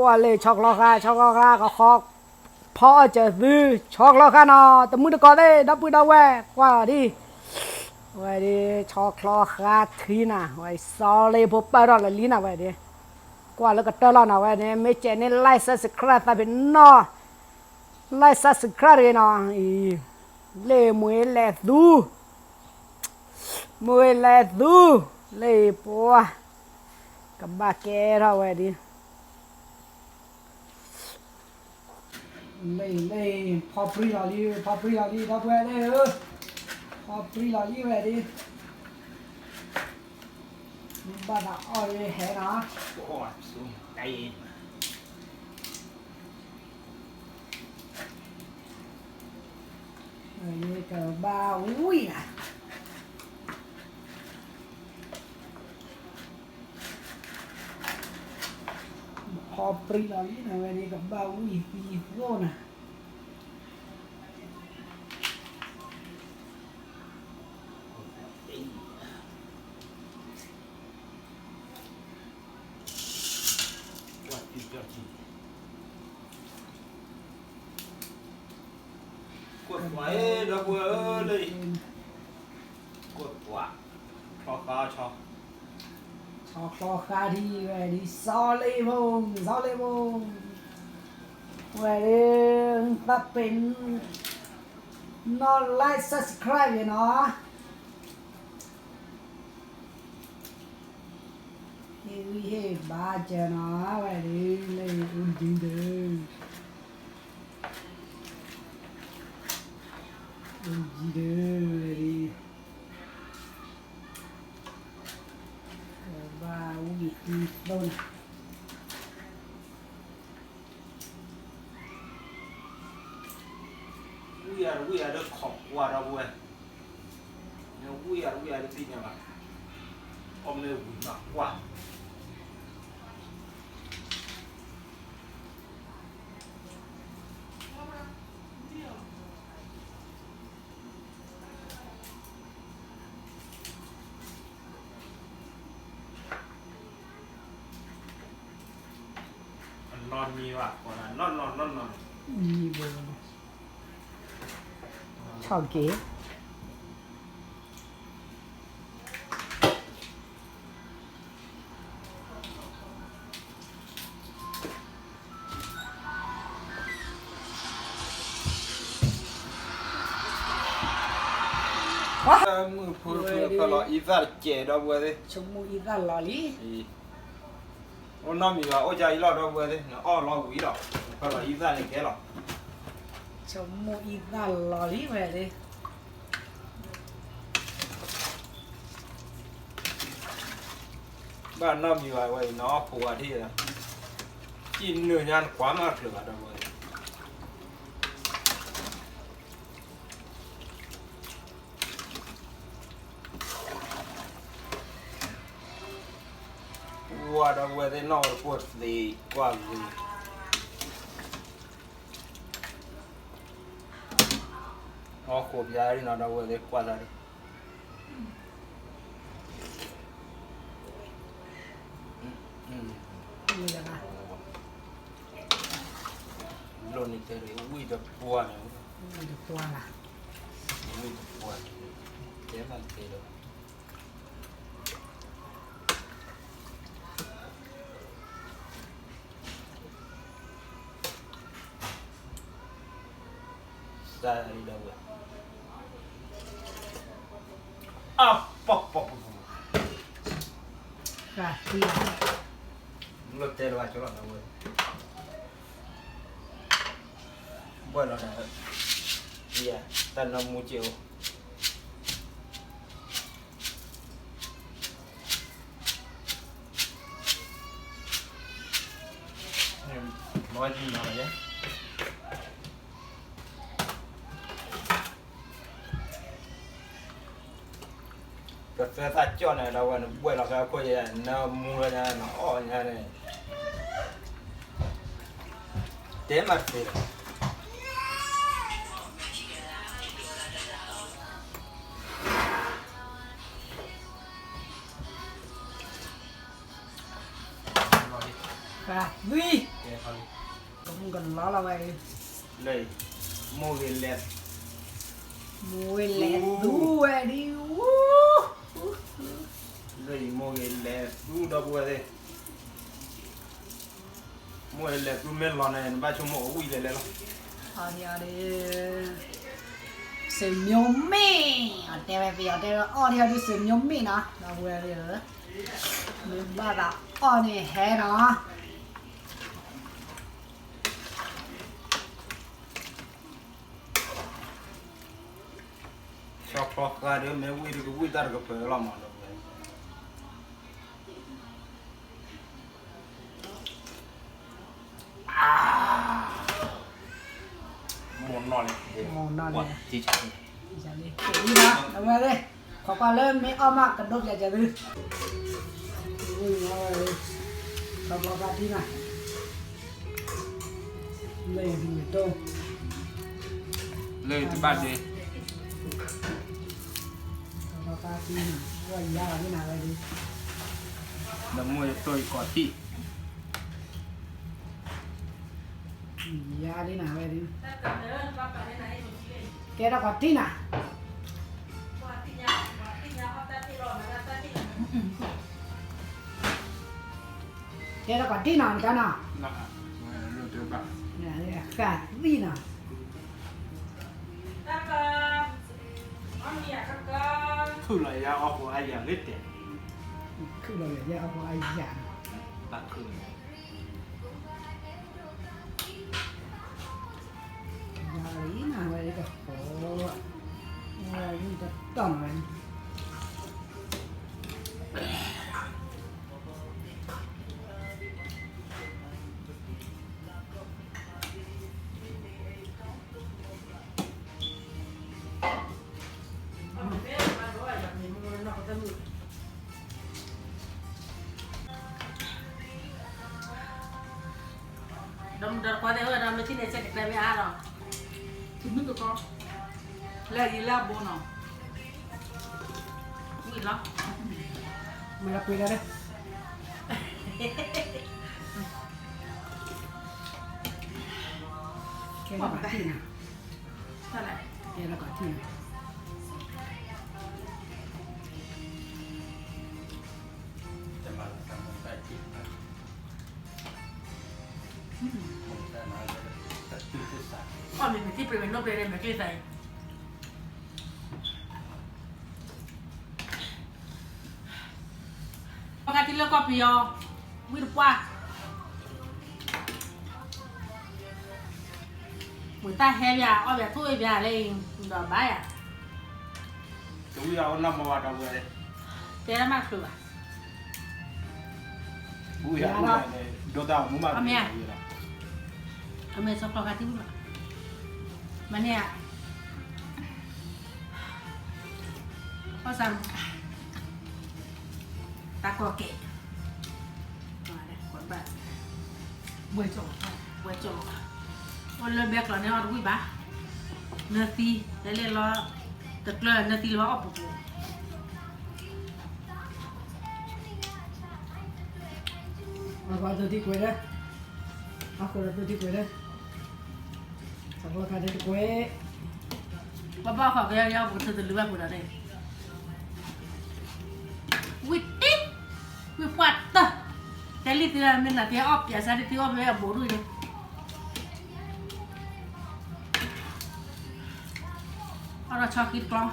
ว่าเลยช็อกล้อค่ะก็คอกพอจะซื้อช็อกล้อค่ะเนาะแต่มือตะกอนได้ดับปืนดาวแวกว่าดิไว้ดิช็อกล้อค่ะทีน่ะไว้ซอเลยพบไปรอดละลีน่ะไว้ดิกว่าแล้วก็เตอร์ล้อน่ะไว้ดิไม่เจนี่ไล่ซัสคราตาเป็นนอไล่ซัสคราเลยเนาะอีเล่มวยแลดูมวยแลดูเล่ปัวกับบาแกเราไว้ดิเล่พอปรีลาลีดับไว้เลยพอปรีลาลีไว้ดิบ้านอ้อยแห่นะโอ้ยสูงใจนี่ก็บ้าอุ้ยนะพอปรีลาลีนะเว้ยนี่ก็บ้าอุ้ยปีโน่นะว่าติดจอดกดไว้แล้วเว้ยเลยกดว่าชอคาชอชอคลอคาดีเว้ยดิซอเลมงเว้ยดิถ้าเป็นนอนไลค์ subscribe เนาะเฮ้ยบ้าเจ้าเนาะเว้ยดิเลยอุ่นจริงเด้ออุ่นจริงเด้อเว้ยดิบ้าอุ้ยอีโดนวิอาเด็กขอบว่าเราเว้ยเนี่ยวิอาเด็กที่เนี่ยมาอมเลยวิ่งมากว่า นอนมีว่ะก่อนนะนอนมีเบอร์ชอบเก๋มือพูดก็รออีซ่าเจ๋ดอกบัวเลยชมูอีกาลอลีโอ้น้องมีว่าโอ้ใจรอดอกบัวเลยอ้อรอวิ่งหรอกก็รออีซ่าเลยแกหรอกชมูอีกาลอลีเว้ยดิบ้านน้องมีว่าไว้น้อผัวที่นะกินเนื้อย่างความมาเถื่อนดอกบัวว่าดอกบัวได้นอนปวดเลยกว่าเลยอ๋อขบยาดินอนดอกบัวได้กว่าเลยนี่นะ โลนิเตอร์วิ่งจะปวดเลย นี่ดูตัวล่ะวิ่งจะปวดเจ๊มันเตะได้ได้เว้ยอ้าวป๊อกค่ะที่รถเตะว่าจะรอดนะเว้ยบ่รอดนะเฮียแต่น้ำมูเจียวน้อยจริงหน่อยเนี่ยก็เสื้อตัดจ้อนเนี่ยเราวันบ่อยเราก็คุยกันน้ำมูเลยนะอ๋อเนี่ยเนี่ยเต็มมาสิ ค่ะวิ cái phần không cần nó là vậy này mua về lẹt mùi lẹt đu về đi này mua về lẹt đu đâu qua đây mua về lẹt đu men lon này ba chục mẫu quỳ lẹt lắm thôi đi xem nhóm mi ở đây bây giờ đây ở đây đi xem nhóm mi nè đâu về đi nữa mình ba đã ở này hè nó cho clock ra đấy mấy quỳ được quỳ ta được phải làm mà được món ngon này món ngon này chỉ chẳng giờ đi đi đó đâu về đi khó qua lên mấy om à cần đốt giờ giờ đi ui ơi không có ba đi này lên thì người tô lên thì bạn đi không có ba đi này quay ra là cái nào đây đi là mua tôi có thị ra đi nào đây đi cái đó có tí nào cái đó có tí nào cái nào nè luôn từ bạn nè cả tí nào thử lại ra học của ai dạng hết tiền cứ là giờ có ai giả bạn thử giờ lý nào vậy cả khổ rồi đi tập tổng này Đâm đợt qua đây hơi đâm trên này sẽ được đây với ai rồi thì nước được con là gì là bố nào gì lắm mày là quỳ ra đây cái đó có tí nào sao lại cái đó có tí nào con mìnhที่เป็นนกเลยแบบนี้ใส่ปกติแล้วก็พี่ยอวิ่งว่าเหมือนตาแฮร์ยาเอาแบบถ้วยยาเลยดอกใบอ่ะ chú yêu năm mà vào đâu vậy เจ๊แล้วมากคือ vui à vui này đồ tàu muốn mà เอาเมย์ชอบปกติมั้ยมันเนี่ยก็สั่งตะกอเกะมาเลยคนแบบบวยโจบวยโจวันเริ่มแบกแล้วเนี่ยเอาดุยบ้าเนื้อตีแล้วเล่นล้อตะเกลือเนื้อตีล้อเอาปุ๊บ เอาqua tôi đi quỳ đâyเอาqua tôi đi quỳ đây xong rồi cả đây đi quỳ บ้าๆเขาก็ยังเอาเธอจะเลือกกูได้วิติวิปัตตะแต่ลิติละมันน่ะที่ออกอย่าซะที่ออกไปเอาบ่ด้วยเอาเราชอบกินกลอง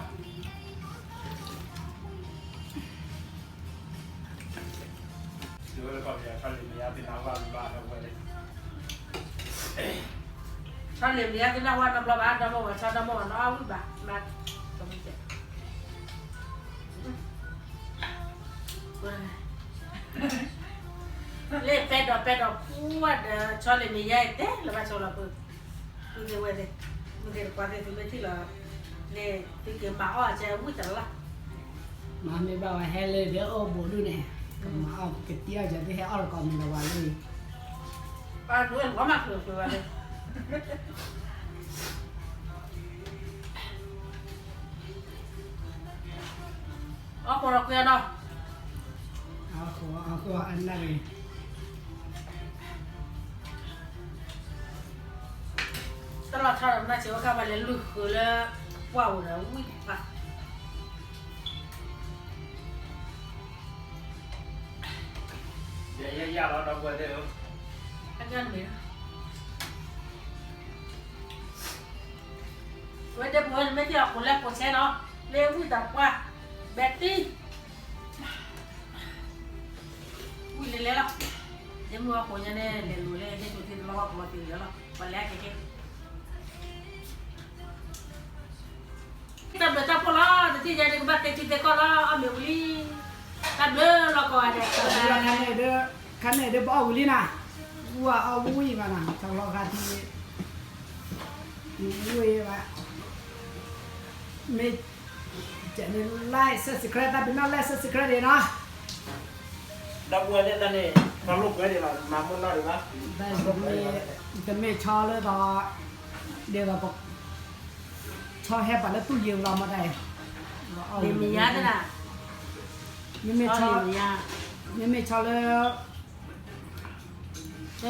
rồi còn giờ cho mình ra thì nào vào ba đâu vậy ชอบเรียนเรียนที่เราว่าน้ำร้อนบ้านน้ำมันชอบน้ำมันเอาวิบะมาตรงนี้เจ็บเล่เป็ดดอกพูดชอบเรียนมีใหญ่เต้แล้วมาชอบเราปุ๊บมึงเดี๋ยวเว้ยเลยมึงเดี๋ยวกว่าเดี๋ยวไม่ที่เราเนี่ยที่เกี่ยวมาอ้อจะมุ่งจังละ mà mày bảo là hè lên đỡ ô bố đuôi này mà ông cái tia giờ thì hè ở còn mình là vào đi ป้าดูเห็นว่ามาคืออะไรอ๋อคนเราเกลียดเนาะ áo của anh này เราทำได้เชื่อว่าการไปเรียนรู้คือแล้วว้าวนะวิ่งปะ เดี๋ยวยาเราดับเบิลเดียว อันนั้นเหมือนวันเดียวผมไม่ที่เราคนแรกคนแช่เนาะเร็ววิ่งต่ำกว่าแบตตี้วิ่งเร็วแล้วเดี๋ยวมัวคนยังได้เรียนรู้เลยได้ตัวที่เราว่าปกติแล้ววันแรกแค่ตัดเดือดจับพอละแต่ที่ใจเด็กบ้านเด็กที่เด็กก็ละเอาเดี๋ยววิ่งตัดเดือดเราก็ได้ คันไหนเด้อบ่เอาลีน่ะว่าเอาวุ้ยมาน่ะทางรอคาที่วุ้ยว่าไม่จะนี่ไล่เซสเครตเป็นไล่เซสเครตเนาะ ดับเบิลเนี่ยตอนนี้มาลุกเลยดีกว่ามามุ่งหน้าดีกว่า ได้จะไม่ชอเลยต่อเดี๋ยวเราบอกชอแฮปแล้วตู้เย็นเรามาได้ เดี๋ยวมียาด้วยนะ ไม่ชอ เดี๋ยวมียา ไม่ชอแล้ว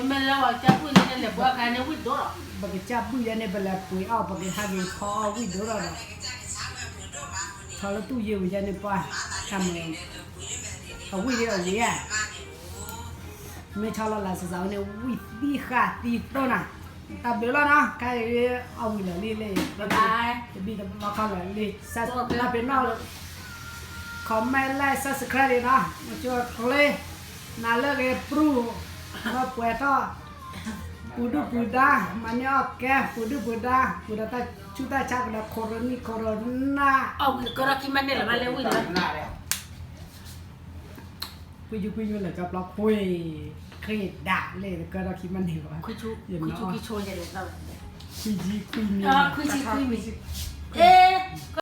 ไม่แล้วว่าจะพูดอะไรเลยว่าการเนี่ยวิ่งตัว บักจับบุยเนี่ยเปล่าปุยเอาบักหากินคอวิ่งดูเราชอแล้วตู้เย็นเนี่ยป่ะทำเองเอาวิ่งเดียววิ่งไม่ชอแล้วล่ะสาวเนี่ยวิ่งดีค่ะดีตัวน่ะตับเดือดแล้วนะใครเอาวิ่งเลยแล้วจะบีจะมาเข้าเลยสัตว์เราเป็นนอกคอมเมนต์ไล่สับสไครต์นะมาช่วยเขาเลยน่าเลิกปรูมาป่วยต่อPudu Buddha, mana okey Pudu Buddha tak cuta cak dah corona. Oh, korang kiman ni lah malam win lah. หน้าแล้ว Kuyu lah cap lak kuy. Kedak le kalau kiman ni wah. Kucu kicu jadi tahu. Kuy ni. Ah, kuci. Eh,